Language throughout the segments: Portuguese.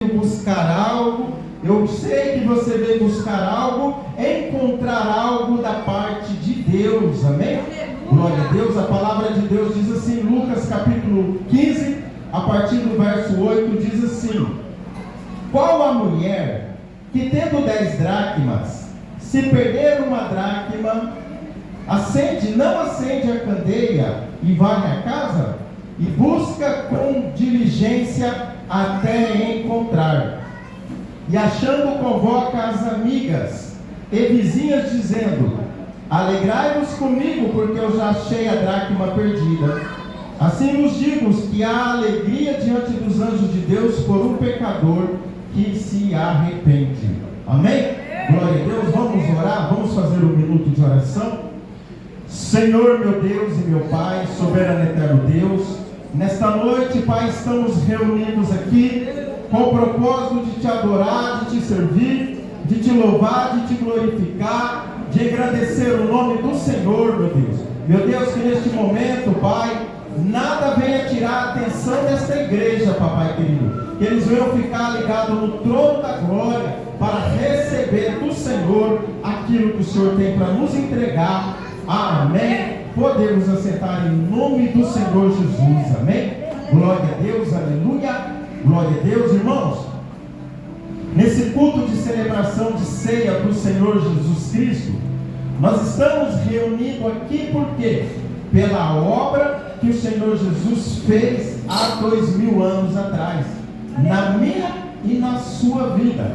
veio buscar algo, eu sei que você veio buscar algo, encontrar algo da parte de Deus, amém? Glória a Deus. A palavra de Deus diz assim, Lucas capítulo 15, a partir do verso 8, diz assim: qual a mulher que tendo 10 dracmas, se perder uma dracma, não acende a candeia e varre a casa, e busca com diligência até encontrar, e achando convoca as amigas e vizinhas, dizendo: alegrai-vos comigo, porque eu já achei a dracma perdida. Assim vos digo que há alegria diante dos anjos de Deus por um pecador que se arrepende. Amém? Glória a Deus. Vamos orar, vamos fazer um minuto de oração. Senhor, meu Deus e meu Pai, soberano e eterno Deus, nesta noite, Pai, estamos reunidos aqui com o propósito de te adorar, de te servir, de te louvar, de te glorificar, de agradecer o nome do Senhor, meu Deus. Meu Deus, que neste momento, Pai, nada venha tirar a atenção desta igreja, papai querido. Que eles venham ficar ligados no trono da glória para receber do Senhor aquilo que o Senhor tem para nos entregar. Amém. Podemos assentar em nome do Senhor Jesus. Amém. Glória a Deus, aleluia. Glória a Deus, irmãos. Nesse culto de celebração de ceia do Senhor Jesus Cristo, nós estamos reunidos aqui por quê? Pela obra que o Senhor Jesus fez há 2000 anos atrás, na minha e na sua vida.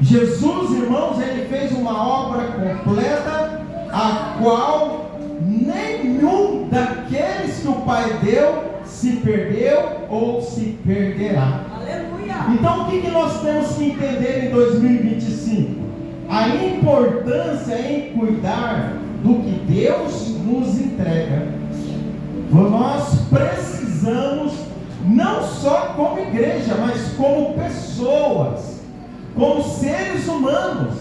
Jesus, irmãos, ele fez uma obra completa, a qual nenhum daqueles que o Pai deu se perdeu ou se perderá. Aleluia. Então o que nós temos que entender em 2025? A importância em cuidar do que Deus nos entrega. Nós precisamos, não só como igreja, mas como pessoas, como seres humanos,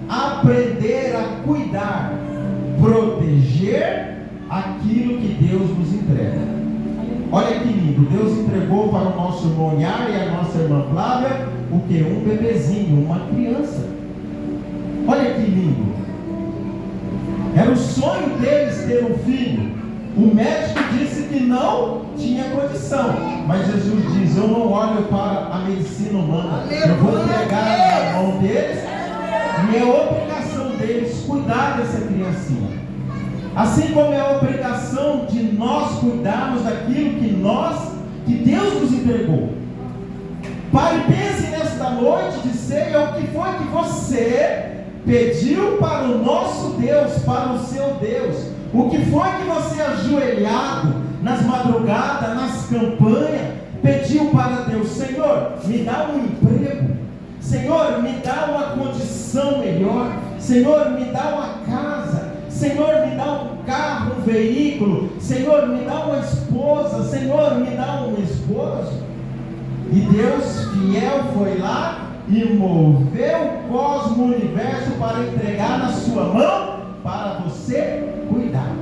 aprender a cuidar, proteger aquilo que Deus nos entrega. Olha que lindo, Deus entregou para o nosso irmão Iar e a nossa irmã Flávia o que? Um bebezinho, uma criança. Olha que lindo. Era o sonho deles ter um filho. O médico disse que não tinha condição, mas Jesus diz: eu não olho para a medicina humana, eu vou entregar na mão deles, e é obrigação deles cuidar dessa criancinha. Assim como é a obrigação de nós cuidarmos daquilo que Deus nos entregou. Pai, pense nesta noite de ceia o que foi que você pediu para o nosso Deus, para o seu Deus. O que foi que você, ajoelhado nas madrugadas, nas campanhas, pediu para Deus? Senhor, me dá um emprego. Senhor, me dá uma condição melhor. Senhor, me dá uma casa. Senhor, me dá um carro, um veículo. Senhor, me dá uma esposa. Senhor, me dá um esposo. E Deus fiel foi lá e moveu o cosmo, o universo, para entregar na sua mão, para você cuidar.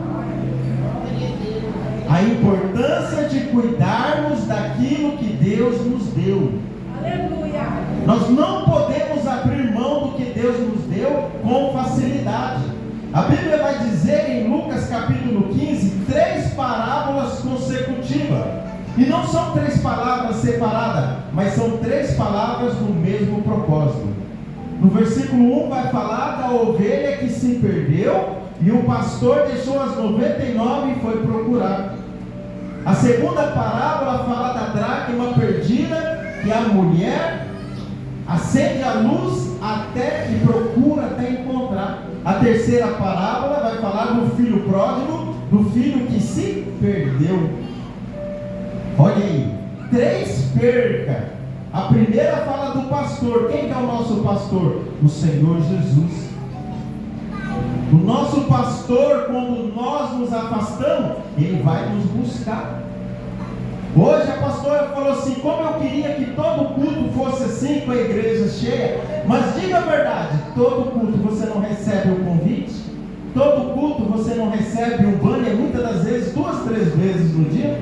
A importância de cuidarmos daquilo que Deus nos deu. Aleluia. Nós não podemos abrir mão do que Deus nos deu com facilidade. A Bíblia vai dizer em Lucas capítulo 15, 3 parábolas consecutivas. E não são 3 palavras separadas, mas são 3 palavras no mesmo propósito. No versículo 1 vai falar da ovelha que se perdeu e o pastor deixou as 99 e foi procurar. A segunda parábola fala da dracma perdida, que a mulher acende a luz até e procura até encontrar. A terceira parábola vai falar do filho pródigo, do filho que se perdeu. Olha aí, 3 percas. A primeira fala do pastor. Quem que é o nosso pastor? O Senhor Jesus. O nosso pastor, quando nós nos afastamos, ele vai nos buscar. Hoje a pastora falou assim: como eu queria que todo culto fosse assim, com a igreja cheia. Mas diga a verdade, todo culto você não recebe um convite? Todo culto você não recebe um banner, muitas das vezes 2, 3 vezes no dia?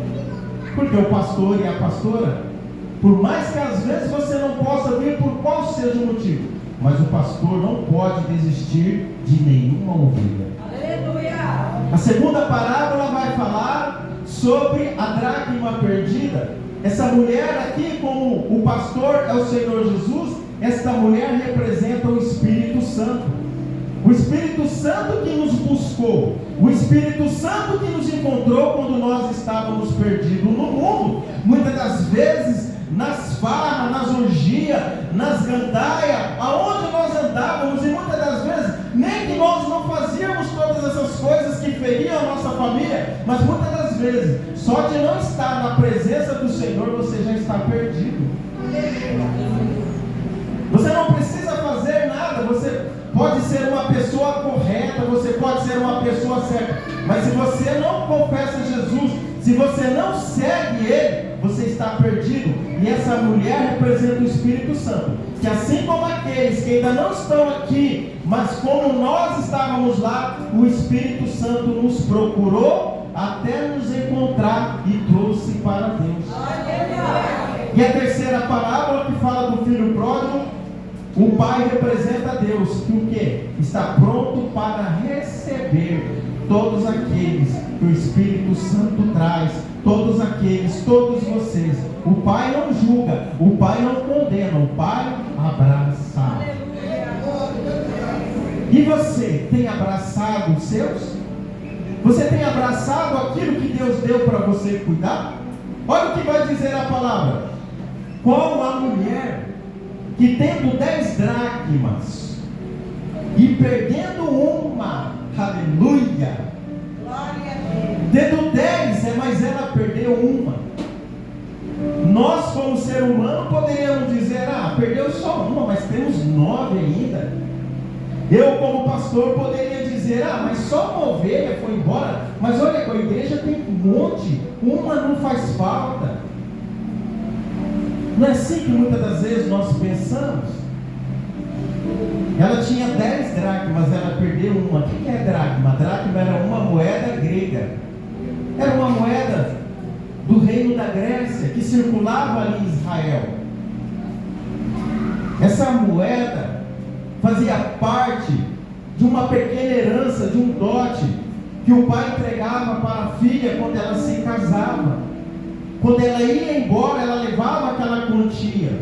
Porque o pastor e a pastora, Por mais que às vezes você não possa vir por qual seja o motivo, mas o pastor não pode desistir de nenhuma ovelha. Aleluia! A segunda parábola vai falar sobre a dracma perdida. Essa mulher aqui, como o pastor é o Senhor Jesus, esta mulher representa o Espírito Santo. O Espírito Santo que nos buscou, o Espírito Santo que nos encontrou quando nós estávamos perdidos no mundo. Muitas das vezes, nas farras, nas orgias, nas gandaias, aonde nós andávamos, e muitas das vezes, nem que nós não fazíamos todas essas coisas que feriam a nossa família, mas muitas das vezes, só de não estar na presença do Senhor, você já está perdido. Você não precisa fazer nada, você pode ser uma pessoa correta, você pode ser uma pessoa certa, mas se você não confessa Jesus, se você não segue Ele, você está perdido. E essa mulher representa o Espírito Santo, que assim como aqueles que ainda não estão aqui, mas como nós estávamos lá, o Espírito Santo nos procurou até nos encontrar e trouxe para Deus. E a terceira parábola que fala do filho pródigo, o pai representa Deus, que o quê? Está pronto para receber todos aqueles que o Espírito Santo traz, todos aqueles, todos vocês. O pai não julga, o pai não condena, o pai abraça. E você tem abraçado os seus? Você tem abraçado aquilo que Deus deu para você cuidar? Olha o que vai dizer a palavra. Qual a mulher que tendo 10 dracmas e perdendo uma, aleluia, tendo 10, mas ela perdeu uma. Nós como ser humano poderíamos dizer, perdeu só uma, mas temos 9 ainda. Eu como pastor poderia dizer, mas só uma ovelha foi embora, mas olha, com a igreja tem um monte, uma não faz falta. Não é assim que muitas das vezes nós pensamos? Ela tinha 10 dracmas, ela perdeu uma. O que é dracma? Dracma era uma moeda grega. Era uma moeda do reino da Grécia, que circulava ali em Israel. Essa moeda fazia parte de uma pequena herança, de um dote, que o pai entregava para a filha quando ela se casava. Quando ela ia embora, ela levava aquela quantia.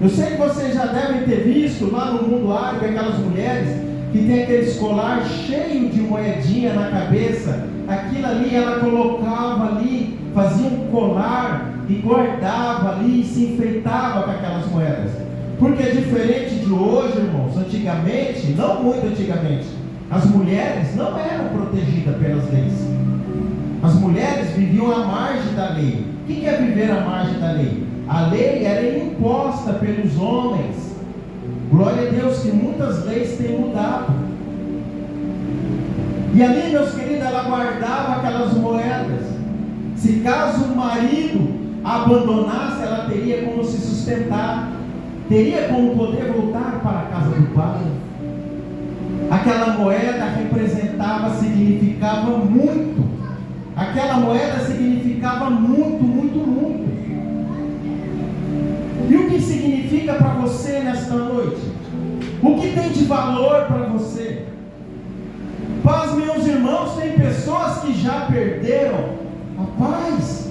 Eu sei que vocês já devem ter visto lá no mundo árabe aquelas mulheres que tem aquele colar cheio de moedinha na cabeça. Aquilo ali ela colocava ali, fazia um colar e guardava ali e se enfeitava com aquelas moedas. Porque é diferente de hoje, irmãos. Antigamente, não muito antigamente, as mulheres não eram protegidas pelas leis. As mulheres viviam à margem da lei. O que é viver à margem da lei? A lei era imposta pelos homens. Glória a Deus que muitas leis têm mudado. E ali, meus queridos, ela guardava aquelas moedas. Se caso o marido a abandonasse, ela teria como se sustentar, teria como poder voltar para a casa do pai. Aquela moeda representava, significava muito. Aquela moeda significava muito, muito, muito. E o que significa para você nesta noite? O que tem de valor para você? Paz, meus irmãos, tem pessoas que já perderam a paz.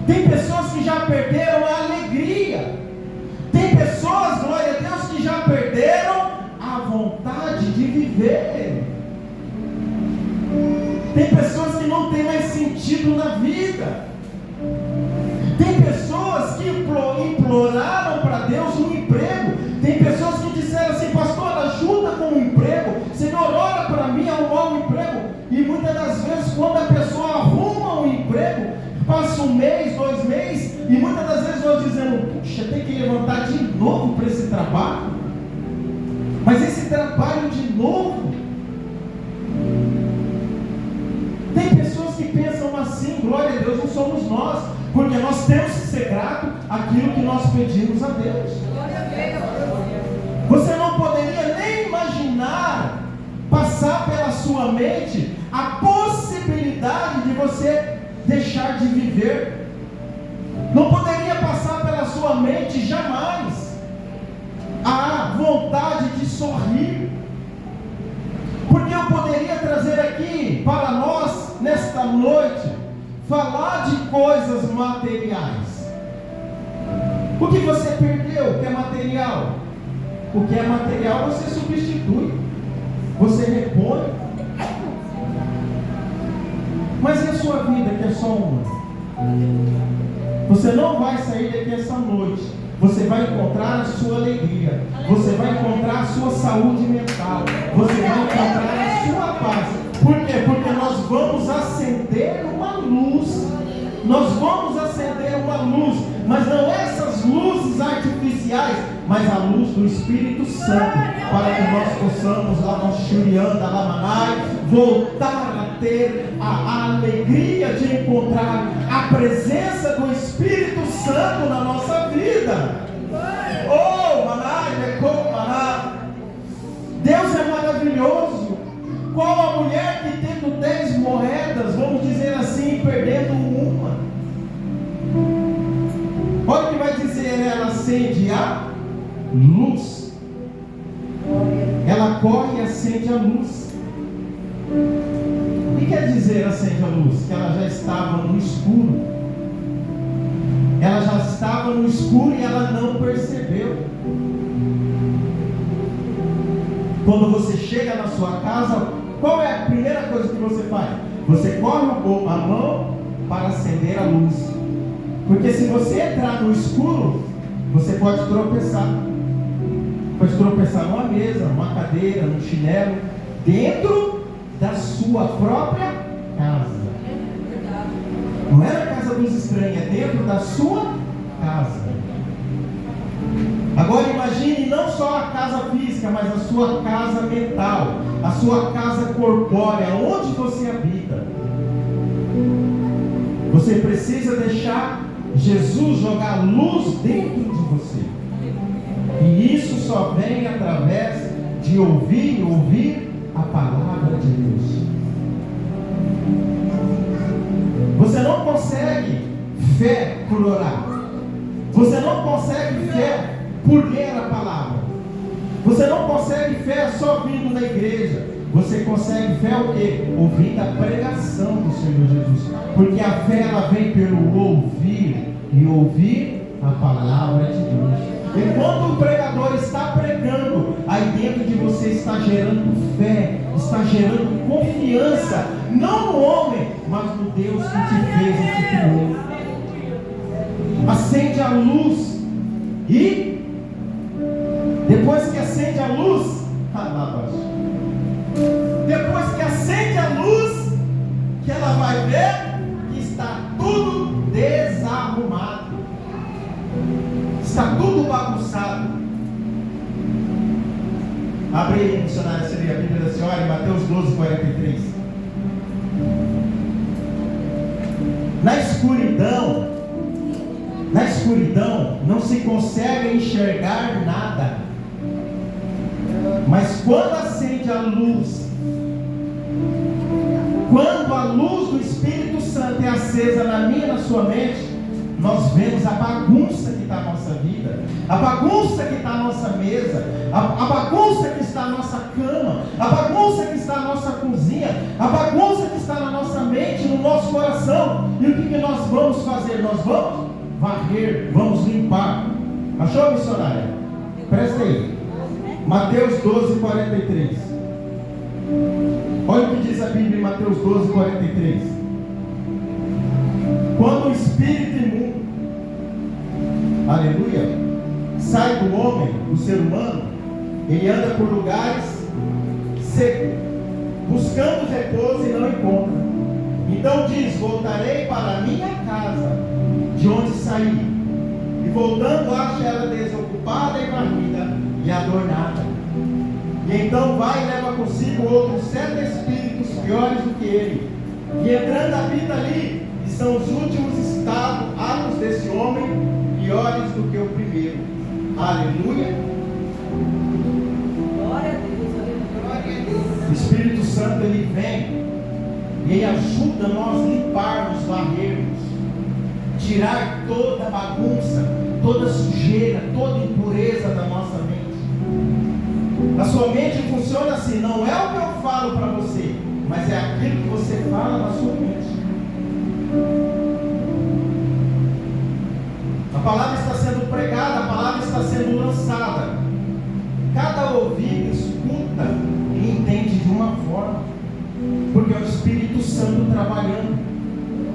Tem pessoas que já perderam a alegria. Tem pessoas, glória a Deus, que já perderam a vontade de viver. Tem pessoas que não têm mais sentido na vida. Tem pessoas que imploraram para Deus um emprego. Tem pessoas que disseram assim: pastor, ajuda com um emprego. Senhor, ora para mim arrumar um emprego. E muitas das vezes, quando a pessoa arruma um emprego, passa 1 mês, 2 meses, e muitas das vezes nós dizemos: puxa, tem que levantar de novo para esse trabalho. Mas esse trabalho de novo. Tem pessoas que pensam assim, glória a Deus, não somos nós, porque nós temos que ser grato àquilo que nós pedimos a Deus. Você não poderia nem imaginar passar pela sua mente a possibilidade de você deixar de viver. Não poderia passar pela sua mente jamais a vontade de sorrir. Porque eu poderia trazer aqui para nós, nesta noite, falar de coisas materiais. O que você perdeu, o que é material? O que é material você substitui, você repõe. Mas e a sua vida, que é só uma? Você não vai sair daqui essa noite. Você vai encontrar a sua alegria. Você vai encontrar a sua saúde mental. Você vai encontrar a sua paz. Por quê? Porque nós vamos acender uma luz. Nós vamos acender uma luz. Mas não essas luzes artificiais, mas a luz do Espírito Santo. Para que nós possamos, lá no Shurianda, Lamanai, voltar a ter a alegria de encontrar a presença do Espírito Santo na nossa vida. Oh, Manai, Maná. Deus é maravilhoso. Qual a mulher que tendo 10 moedas, vamos dizer assim, perdendo uma? Olha o que vai dizer, ela acende a luz. Ela corre e acende a luz. O que quer dizer acende a luz? Que ela já estava no escuro. Ela já estava no escuro e ela não percebeu. Quando você chega na sua casa, qual é a primeira coisa que você faz? Você corre a mão para acender a luz. Porque se você entrar no escuro, você pode tropeçar. Pode tropeçar numa mesa, numa cadeira, num chinelo, dentro da sua própria casa. Não é na casa dos estranhos, é dentro da sua casa. Agora imagine não só a casa física, mas a sua casa mental, a sua casa corpórea, onde você habita. Você precisa deixar Jesus jogar luz dentro de você. E isso só vem através de ouvir a palavra de Deus. Você não consegue fé por orar. Você não consegue fé por ler a palavra. Você não consegue fé só vindo na igreja. Você consegue fé o quê? Ouvindo a pregação do Senhor Jesus. Porque a fé ela vem pelo ouvir e ouvir a palavra de Deus. Enquanto o pregador está pregando, aí dentro de você está gerando fé, está gerando confiança, não no homem, mas no Deus que te fez e te criou. Acende a luz e depois que acende a luz, depois que acende a luz, que ela vai ver que está tudo desarrumado. Está tudo bagunçado. Abre aí, missionário, seria a Bíblia da Senhora, em Mateus 12, 43. Na escuridão, não se consegue enxergar nada. Mas quando acende a luz, quando a luz do Espírito Santo é acesa na minha e na sua mente, nós vemos a bagunça que está na nossa vida, a bagunça que está na nossa mesa, a bagunça que está na nossa cama, a bagunça que está na nossa cozinha, a bagunça que está na nossa mente, no nosso coração. E o que nós vamos fazer? Nós vamos varrer, vamos limpar. Achou, missionária? Presta aí. Mateus 12, 43. Olha o que diz a Bíblia em Mateus 12, 43. Quando o espírito imundo, aleluia, sai do homem, do ser humano, ele anda por lugares secos, buscando repouso e não encontra. Então diz: voltarei para a minha casa, de onde saí. E voltando, acha ela desocupada e varrida e adornada. E então vai e leva consigo outros 7 espíritos piores do que ele. E entrando habita ali, e são os últimos atos desse homem piores do que o primeiro. Aleluia. Glória a Deus, glória a Deus. O Espírito Santo ele vem e ele ajuda nós a limparmos, varrermos, tirar toda a bagunça, toda sujeira, toda impureza da nossa mente. A sua mente funciona assim, não é o que eu falo para você, mas é aquilo que você fala na sua mente. A palavra está sendo pregada, a palavra está sendo lançada. Cada ouvido escuta e entende de uma forma, porque é o Espírito Santo trabalhando.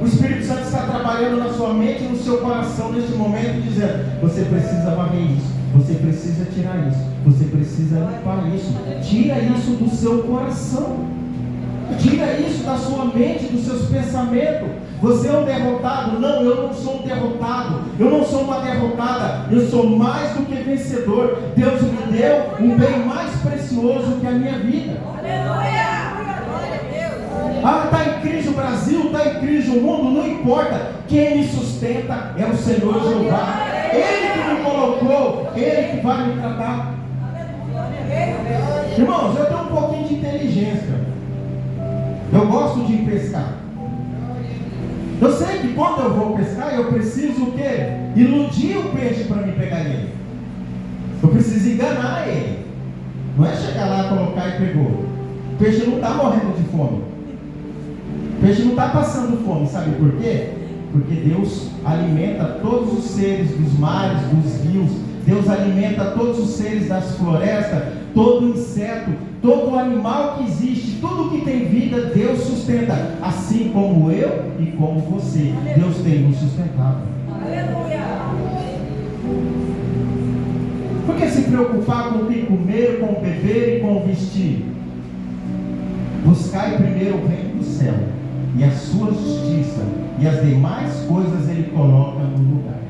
O Espírito Santo está trabalhando na sua mente e no seu coração neste momento, dizendo: você precisa varrer isso, você precisa tirar isso, você precisa limpar isso. Tira isso do seu coração, tira isso da sua mente, dos seus pensamentos. Você é um derrotado? Não, eu não sou um derrotado, eu não sou uma derrotada, eu sou mais do que vencedor. Deus me deu um bem mais precioso que a minha vida. Ah, está em crise o Brasil, está em crise o mundo, não importa. Quem me sustenta é o Senhor Jeová. Ele que me colocou, Ele que vai me tratar. Irmãos, eu tenho um pouquinho de inteligência. Eu gosto de pescar. Eu sei que quando eu vou pescar, eu preciso o quê? Iludir o peixe para me pegar ele. Eu preciso enganar ele. Não é chegar lá, colocar e pegou. O peixe não está morrendo de fome. O peixe não está passando fome, sabe por quê? Porque Deus alimenta todos os seres dos mares, dos rios. Deus alimenta todos os seres das florestas, todo inseto, todo animal que existe, tudo que tem vida, Deus sustenta. Assim como eu e como você, Deus tem nos sustentado. Por que se preocupar com o que comer, com o beber e com o vestir? Buscai primeiro o reino do céu e a sua justiça, e as demais coisas Ele coloca no lugar.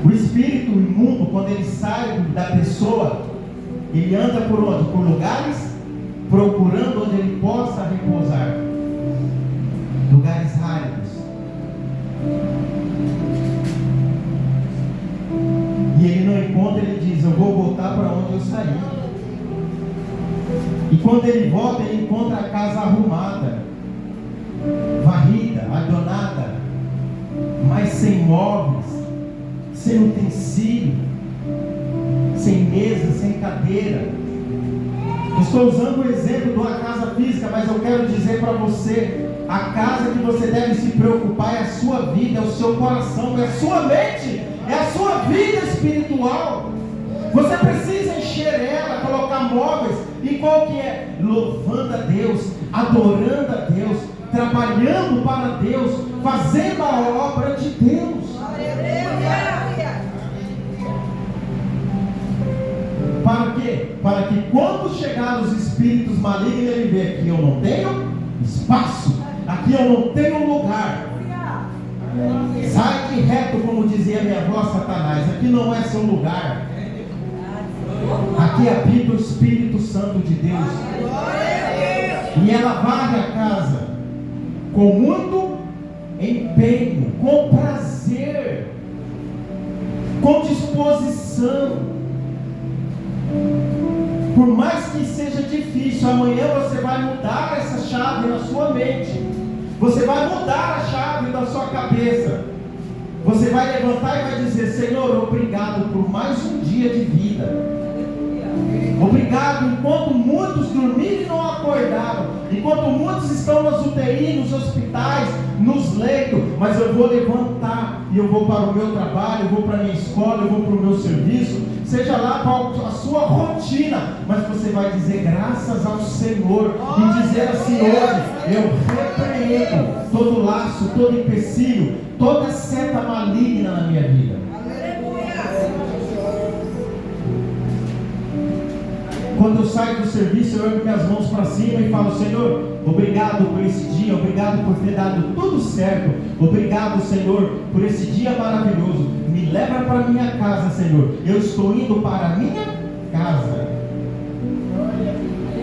O espírito imundo, quando ele sai da pessoa, ele anda por onde? Por lugares, procurando onde ele possa repousar. Lugares áridos. E ele não encontra, ele diz: eu vou voltar para onde eu saí. E quando ele volta, ele encontra a casa arrumada, varrida, adornada, mas sem móveis, sem utensílio, sem mesa, sem cadeira. Estou usando o exemplo de uma casa física, mas eu quero dizer para você: a casa que você deve se preocupar é a sua vida, é o seu coração, é a sua mente, é a sua vida espiritual. Você precisa encher ela, colocar móveis. E qual que é? Louvando a Deus, adorando a Deus, trabalhando para Deus, fazendo a obra de Deus. Para quê? Para que quando chegar os espíritos malignos, ele vê: aqui eu não tenho espaço, aqui eu não tenho lugar. Sai de reto, como dizia minha avó Satanás, aqui não é seu lugar. Aqui habita o Espírito Santo de Deus. E ela varre a casa com muito empenho, com prazer, com disposição. Por mais que seja difícil, amanhã você vai mudar essa chave na sua mente. Você vai mudar a chave da sua cabeça. Você vai levantar e vai dizer: Senhor, obrigado por mais um dia de vida. Obrigado, enquanto muitos dormiram e não acordaram, enquanto muitos estão nas UTI, nos hospitais, nos leitos, mas eu vou levantar e eu vou para o meu trabalho, eu vou para a minha escola, eu vou para o meu serviço, seja lá qual a sua rotina, mas você vai dizer graças ao Senhor e dizer assim: hoje eu repreendo todo laço, todo empecilho, toda seta maligna na minha vida. Quando eu saio do serviço, eu ergo minhas mãos para cima e falo: Senhor, obrigado por esse dia, obrigado por ter dado tudo certo, obrigado, Senhor, por esse dia maravilhoso. Me leva para minha casa, Senhor. Eu estou indo para a minha casa.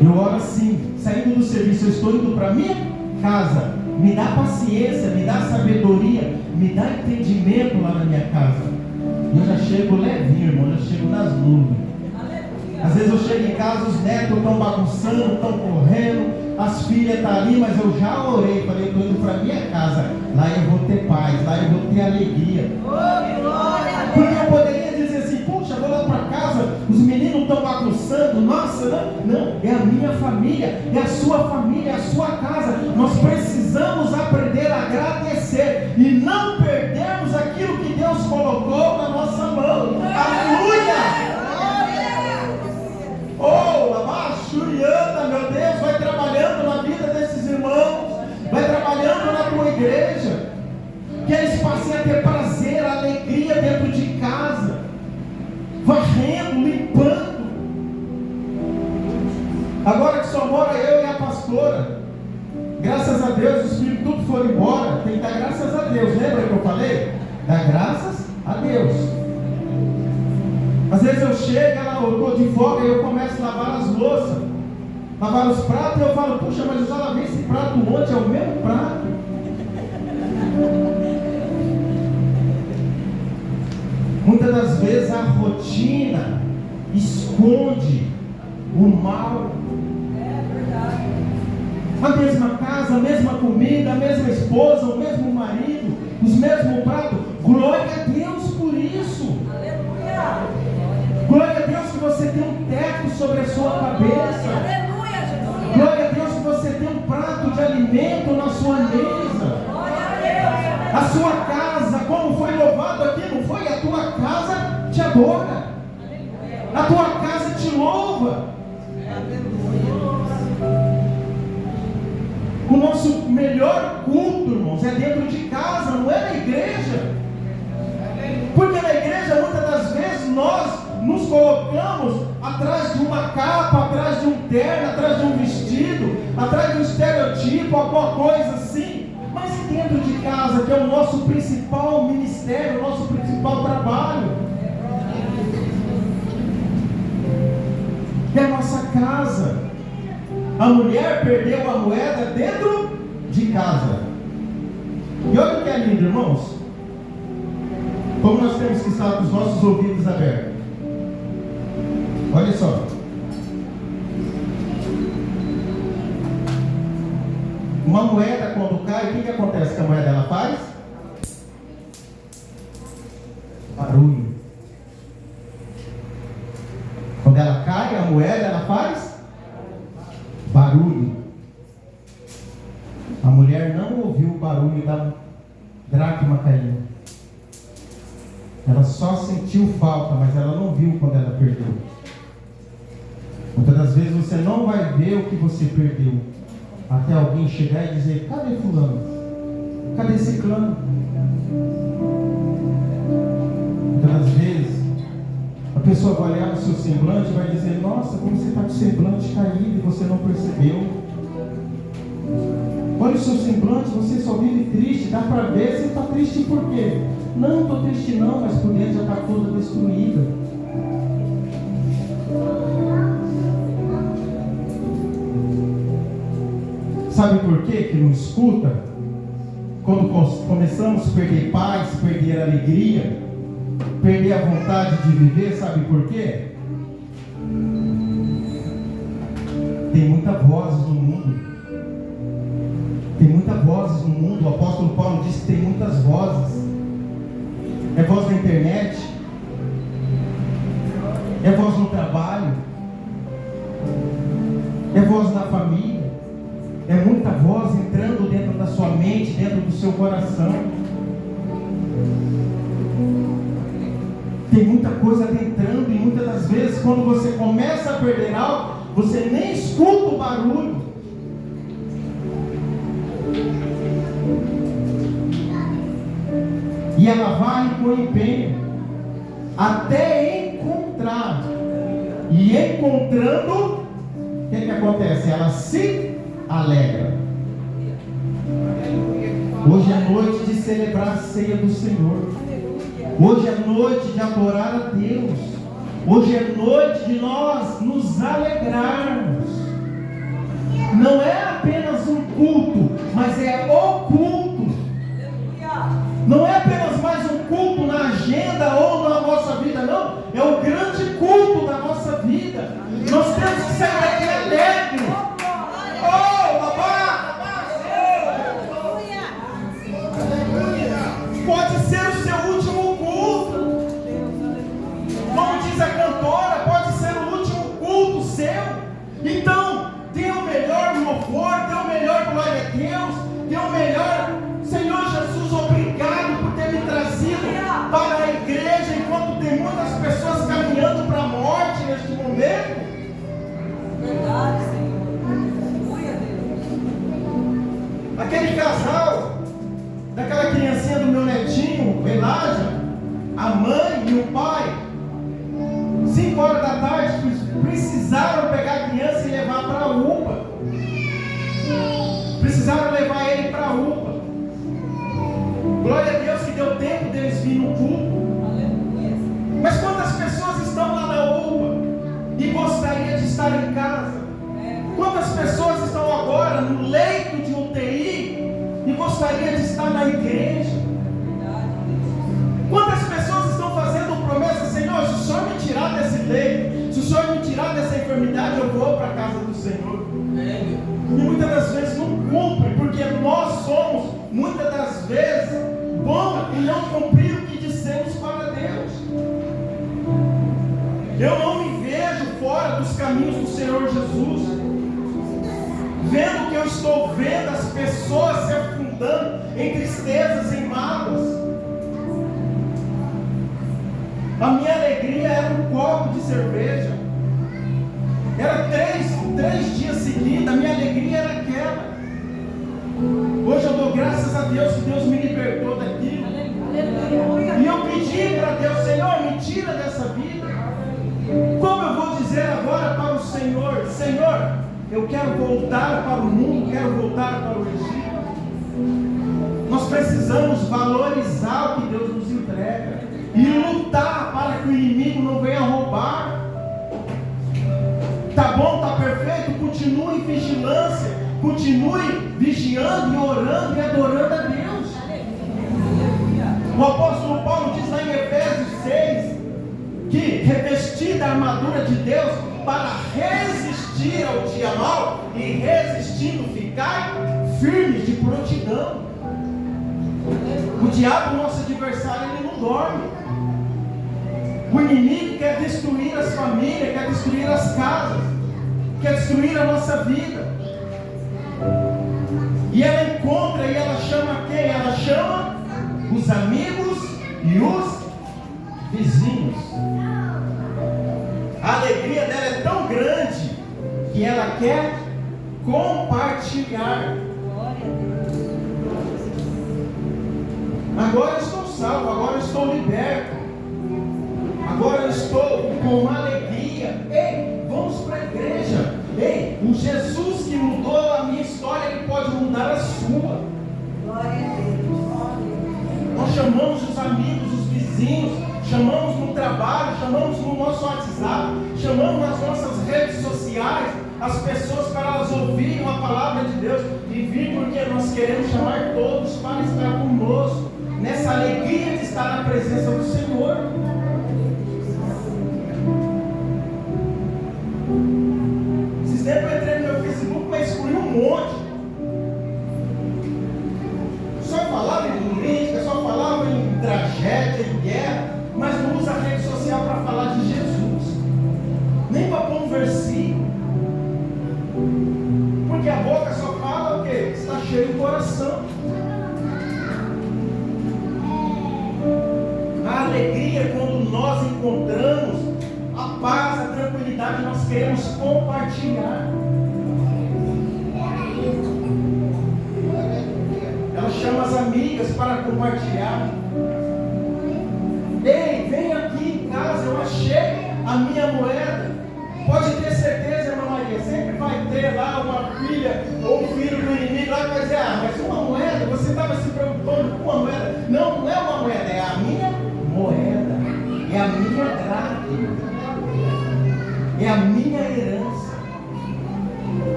Eu oro assim, saindo do serviço, eu estou indo para a minha casa. Me dá paciência, me dá sabedoria, me dá entendimento lá na minha casa. Eu já chego levinho, irmão, eu já chego nas nuvens. Às vezes eu chego em casa, os netos estão bagunçando, estão correndo, as filhas estão ali, mas eu já orei, falei, estou indo para minha casa, lá eu vou ter paz, lá eu vou ter alegria. Porque eu poderia dizer assim, puxa, vou lá para casa, os meninos estão bagunçando, nossa, não, é a minha família, é a sua família, é a sua casa. Nós precisamos aprender a agradecer e não perdermos aquilo que Deus colocou na nossa mão. Aleluia! Oh, Labachuriana, meu Deus, vai trabalhando na vida desses irmãos, vai trabalhando na tua igreja, que eles passem a ter prazer, alegria dentro de casa, varrendo, limpando. Agora que só mora eu e a pastora, graças a Deus os filhos tudo foram embora, tem que dar graças a Deus. Lembra que eu falei? Dá graças a Deus. Às vezes eu chego, eu estou de folga e eu começo a lavar as louças, lavar os pratos, e eu falo, puxa, mas eu já lavei esse prato ontem, é o mesmo prato. Muitas das vezes a rotina esconde o mal. A mesma casa, a mesma comida, a mesma esposa, o mesmo marido, os mesmos pratos. Glória a Deus por isso. Aleluia. Glória a Deus que você tem um teto sobre a sua cabeça. Aleluia. Glória a Deus que você tem um prato de alimento na sua mesa. A sua casa, como foi louvado aqui, não foi? A tua casa te adora. A tua casa te louva. O nosso melhor culto, irmãos, é dentro de casa, não é na igreja. Porque na igreja, muitas das vezes, nós nos colocamos atrás de uma capa, atrás de um terno, atrás de um vestido, atrás de um estereotipo, alguma coisa assim. Mas e dentro de casa, que é o nosso principal ministério, o nosso principal trabalho? É a nossa casa. A mulher perdeu a moeda dentro de casa. E olha o que é lindo, irmãos. Como nós temos que estar com os nossos ouvidos abertos. Olha só. Uma moeda quando cai, o que acontece com a moeda? Ela faz barulho. Quando ela cai, a moeda, ela faz barulho. A mulher não ouviu o barulho da dracma caindo. Ela só sentiu falta, mas ela não viu quando ela perdeu. Muitas das vezes você não vai ver o que você perdeu, até alguém chegar e dizer, cadê fulano? Cadê ciclano? Muitas das vezes a pessoa vai olhar no seu semblante e vai dizer, nossa, como você está com o semblante caído e você não percebeu. Olha o seu semblante, você só vive triste, dá para ver, você está triste por quê? Não estou triste não, mas por dentro já está toda destruída. Sabe por quê que não escuta? Quando começamos a perder paz, perder alegria, perder a vontade de viver, sabe por quê? Tem muita voz no mundo. Tem muitas vozes no mundo. O apóstolo Paulo disse que tem muitas vozes. É voz na internet, é voz no trabalho, é voz na família, é muita voz entrando dentro da sua mente, dentro do seu coração. Tem muita coisa adentrando, e muitas das vezes quando você começa a perder algo, você nem escuta o barulho. E ela vai com empenho até encontrar. E encontrando, o que acontece? Ela se alegra. Hoje é noite de celebrar a ceia do Senhor. Hoje é noite de adorar a Deus. Hoje é noite de nós nos alegrarmos. Não é apenas um culto, mas é o culto. Não é apenas mais um culto na agenda ou na nossa vida, não. É o grande culto da nossa vida. Nós temos que sair daqui alegre. Oh, precisaram pegar a criança e levar para a UPA. Precisaram levar ele para a UPA. Glória a Deus que deu tempo deles vir no culto. Mas quantas pessoas estão lá na UPA e gostariam de estar em casa? Quantas pessoas estão agora no leito de UTI e gostariam de estar na igreja? Quantas pessoas estão fazendo promessa: Senhor, se o Senhor me tirar desse leito, se o Senhor me tirar dessa enfermidade, eu vou para a casa do Senhor. E muitas das vezes não cumpre, porque nós somos, muitas das vezes, bons em não cumprir o que dissemos para Deus. Eu não me vejo fora dos caminhos do Senhor Jesus, vendo que eu estou vendo as pessoas se afundando em tristezas, em mágoas. A minha alegria era um copo de cerveja. Era três dias seguidos, a minha alegria era aquela. Hoje eu dou graças a Deus que Deus me libertou daquilo. E eu pedi para Deus: Senhor, me tira dessa vida. Como eu vou dizer agora para o Senhor: Senhor, eu quero voltar para o mundo, quero voltar para o Egito? Nós precisamos valorizar o que Deus nos entrega e lutar para que o inimigo não venha roubar. Tá bom, tá perfeito? Continue em vigilância, continue vigiando e orando e adorando a Deus. O apóstolo Paulo diz lá em Efésios 6 que revestida a armadura de Deus para resistir ao dia mau e resistindo ficar firmes de prontidão. O diabo, nosso adversário, ele não dorme. O inimigo quer destruir as famílias, quer destruir as casas, quer destruir a nossa vida. E ela encontra e ela chama quem? Ela chama os amigos e os vizinhos. A alegria dela é tão grande que ela quer compartilhar. Agora eu estou salvo, agora eu estou liberto, agora eu estou com uma alegria. Ei, vamos para a igreja. Ei, o Jesus que mudou a minha história, ele pode mudar a sua. Nós chamamos os amigos, os vizinhos, chamamos no trabalho, chamamos no nosso WhatsApp, chamamos nas nossas redes sociais as pessoas para elas ouvirem a palavra de Deus e vir, porque nós queremos chamar todos para estar conosco nessa alegria de estar na presença do Senhor. Esses tempos eu entrei no meu Facebook, mas excluí um monte. Só falava em política, só falava em tragédia, em guerra, mas não usa a rede social para falar de Jesus, nem para pôr um versículo, porque a boca só fala o que? Está cheio o coração. A alegria, quando nós encontramos a paz, a tranquilidade, nós queremos compartilhar. Ela chama as amigas para compartilhar. Ei, vem aqui em casa, eu achei a minha moeda. Pode ter certeza, irmã Maria, sempre vai ter lá uma filha ou um filho do inimigo lá que vai dizer: ah, mas uma moeda, você estava se preocupando com uma moeda. Não, não é uma moeda, é a minha moeda, é a minha dracma, é a minha herança.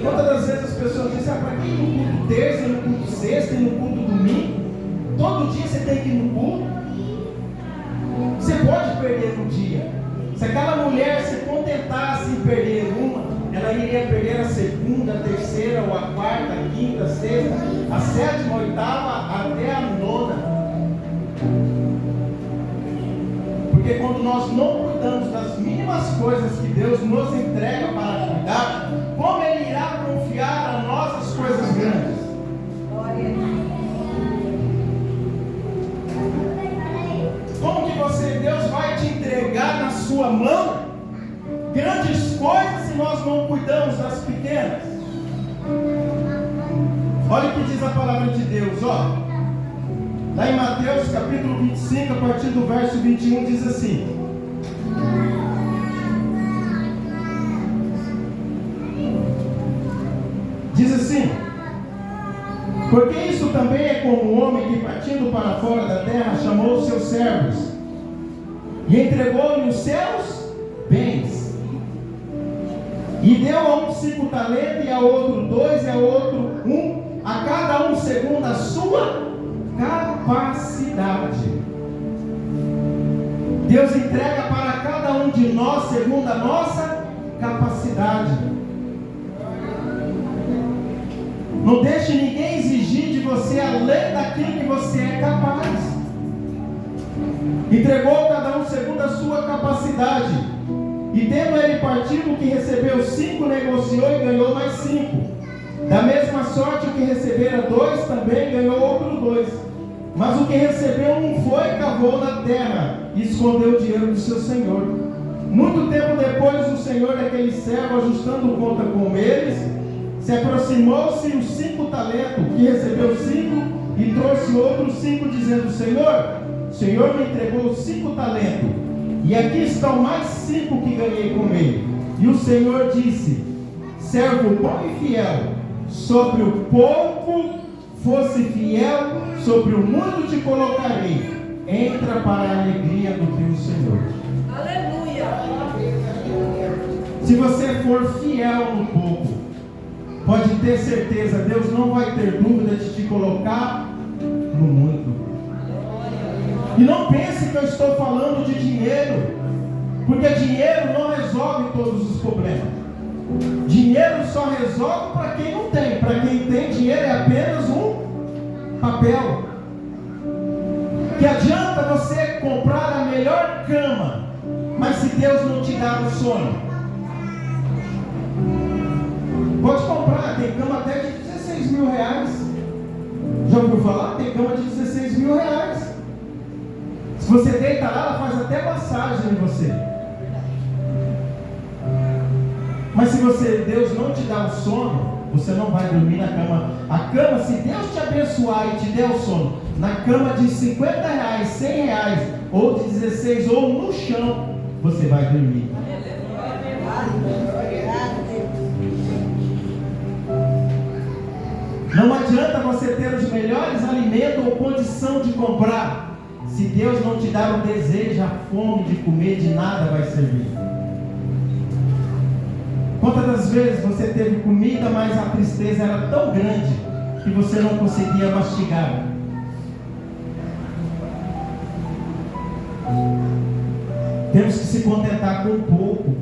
Quantas das vezes as pessoas dizem: ah, para que ir no culto terça, no culto sexta e no culto domingo? Todo dia você tem que ir no culto. Você pode perder um dia. Se aquela mulher se contentasse em perder uma, ela iria perder a segunda, a terceira, ou a quarta, a quinta, a sexta, a sétima, a oitava, até a nona. Porque quando nós não cuidamos das mínimas coisas que Deus nos entrega para cuidar, como Ele irá confiar a nós as coisas grandes? Como que Deus vai te entregar na sua mão grandes coisas se nós não cuidamos das pequenas? Olha o que diz a palavra de Deus, ó. Lá em Mateus capítulo 25, a partir do verso 21, diz assim: Diz assim: porque isso também é como um homem que, partindo para fora da terra, chamou os seus servos e entregou-lhe os seus bens, e deu a um 5 talentos, e a outro 2, e a outro 1, a cada um segundo a sua capacidade. Deus entrega para cada um de nós segundo a nossa capacidade. Não deixe ninguém exigir de você além daquilo que você é capaz. Entregou cada um segundo a sua capacidade. E tendo ele partido, o que recebeu 5 negociou e ganhou mais 5. Da mesma sorte, o que recebera 2 também ganhou outro 2. Mas o que recebeu 1 foi, cavou na terra e escondeu o dinheiro do seu senhor. Muito tempo depois, o senhor daquele servo, ajustando conta com eles, se aproximou-se os 5 talentos, que recebeu 5, e trouxe outros 5, dizendo: o Senhor me entregou os 5 talentos, e aqui estão mais 5 que ganhei com ele. E o Senhor disse: servo bom e fiel, sobre o pouco fosse fiel, sobre o muito te colocarei. Entra para a alegria do teu Senhor. Aleluia. Se você for fiel no pouco, pode ter certeza, Deus não vai ter dúvida de te colocar no muito. E não pense que eu estou falando de dinheiro, porque dinheiro não resolve todos os problemas. Dinheiro só resolve para quem não tem. Para quem tem, dinheiro é apenas um papel. Que adianta você comprar a melhor cama, mas se Deus não te dar o sono? Pode comprar, tem cama até de 16 mil reais. Já ouviu falar? Tem cama de 16 mil reais. Se você deita lá, ela faz até massagem em você. Mas se Deus não te dá o sono, você não vai dormir na cama. A cama, se Deus te abençoar e te der o sono, na cama de 50 reais, 100 reais, ou de 16, ou no chão, você vai dormir. Não adianta você ter os melhores alimentos ou condição de comprar. Se Deus não te dar o desejo, a fome de comer, de nada vai servir. Quantas das vezes você teve comida, mas a tristeza era tão grande que você não conseguia mastigar? Temos que se contentar com pouco,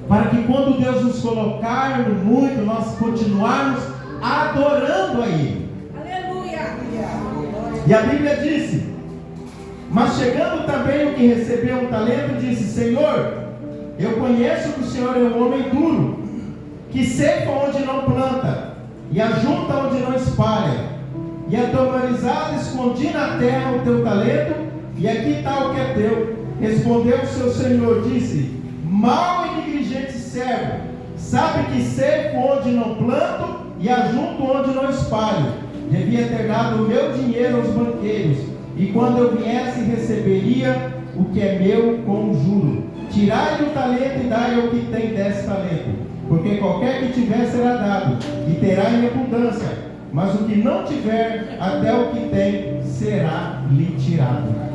para que quando Deus nos colocar no muito, nós continuarmos adorando a Ele. Aleluia. E a Bíblia disse: mas chegando também o que recebeu um talento, disse: Senhor, eu conheço que o Senhor é um homem duro, que ceifa onde não planta, e ajunta onde não espalha. E atemorizado escondi na terra o teu talento, e aqui está o que é teu. Respondeu o seu senhor, disse: mau e negligente servo, sabe que ceifo onde não planto, e ajunto onde não espalho. Devia ter dado o meu dinheiro aos banqueiros, e quando eu viesse receberia o que é meu com juro. Tirai-lhe o talento e dai ao que tem 10 talentos, porque qualquer que tiver será dado, e terá em abundância, mas o que não tiver, até o que tem será lhe tirado.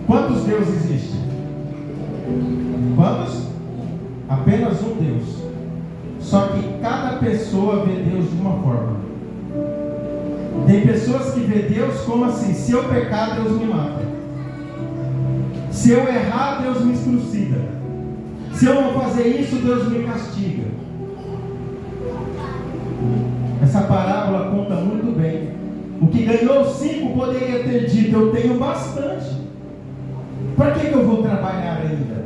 Quantos deuses existem? Quantos? Apenas um Deus. Só que cada pessoa vê Deus de uma forma. Tem pessoas que vê Deus como assim: se eu pecar, Deus me mata. Se eu errar, Deus me crucifica. Se eu não fazer isso, Deus me castiga. Essa parábola conta muito bem. O que ganhou 5 poderia ter dito: eu tenho bastante, para que eu vou trabalhar ainda?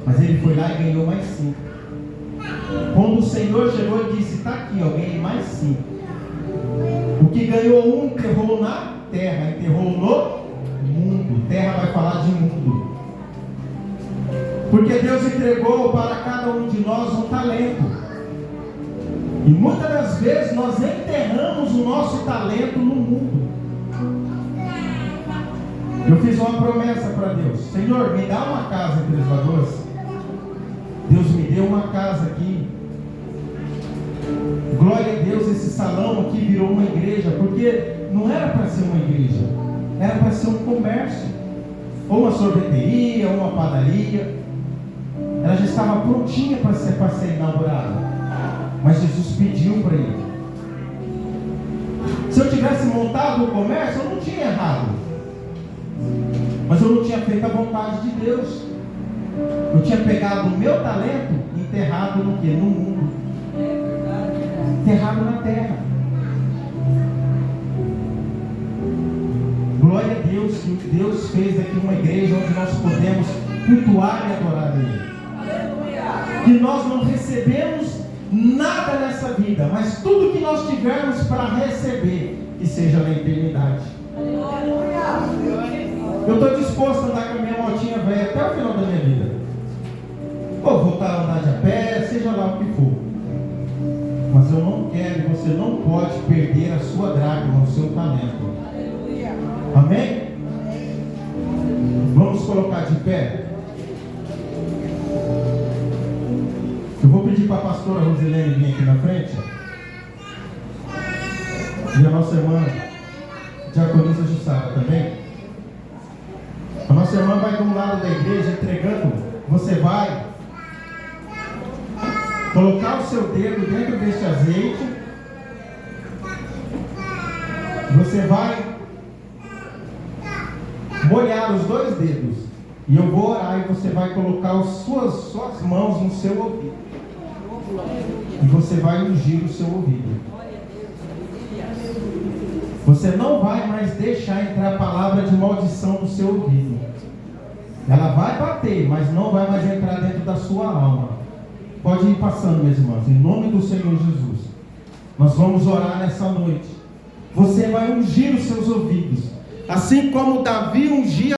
Mas ele foi lá e ganhou mais 5. Quando o Senhor chegou e disse: está aqui, eu ganhei mais 5. O que ganhou 1 enterrou na terra, enterrou no mundo. Terra vai falar de mundo. Porque Deus entregou para cada um de nós um talento. E muitas das vezes nós enterramos o nosso talento no mundo. Eu fiz uma promessa para Deus: Senhor, me dá uma casa em Três Lagoas. Deus me deu uma casa aqui. Glória a Deus, esse salão aqui virou uma igreja, porque não era para ser uma igreja, era para ser um comércio, ou uma sorveteria, ou uma padaria. Ela já estava prontinha para ser inaugurada, mas Jesus pediu para ele. Se eu tivesse montado o comércio, eu não tinha errado, mas eu não tinha feito a vontade de Deus. Eu tinha pegado o meu talento e enterrado no quê? No mundo, enterrado na terra. Glória a Deus que Deus fez aqui uma igreja onde nós podemos cultuar e adorar Ele. Que nós não recebemos nada nessa vida, mas tudo que nós tivermos para receber, que seja na eternidade. Eu estou disposto a andar com a minha motinha velha até o final da minha vida, ou voltar a andar de a pé, seja lá o que for. Mas eu não quero, e você não pode perder a sua dracma, o seu talento. Amém? Vamos colocar de pé. Eu vou pedir para a pastora Rosilene vir aqui na frente. E a nossa irmã Diaconisa Jussara também. A nossa irmã vai de um lado da igreja entregando. Você vai colocar o seu dedo dentro deste azeite. Você vai molhar os dois dedos. E eu vou orar e você vai colocar as suas mãos no seu ouvido. E você vai ungir o seu ouvido. Você não vai mais deixar entrar a palavra de maldição no seu ouvido. Ela vai bater, mas não vai mais entrar dentro da sua alma. Pode ir passando, meus irmãos, em nome do Senhor Jesus. Nós vamos orar nessa noite. Você vai ungir os seus ouvidos, assim como Davi ungia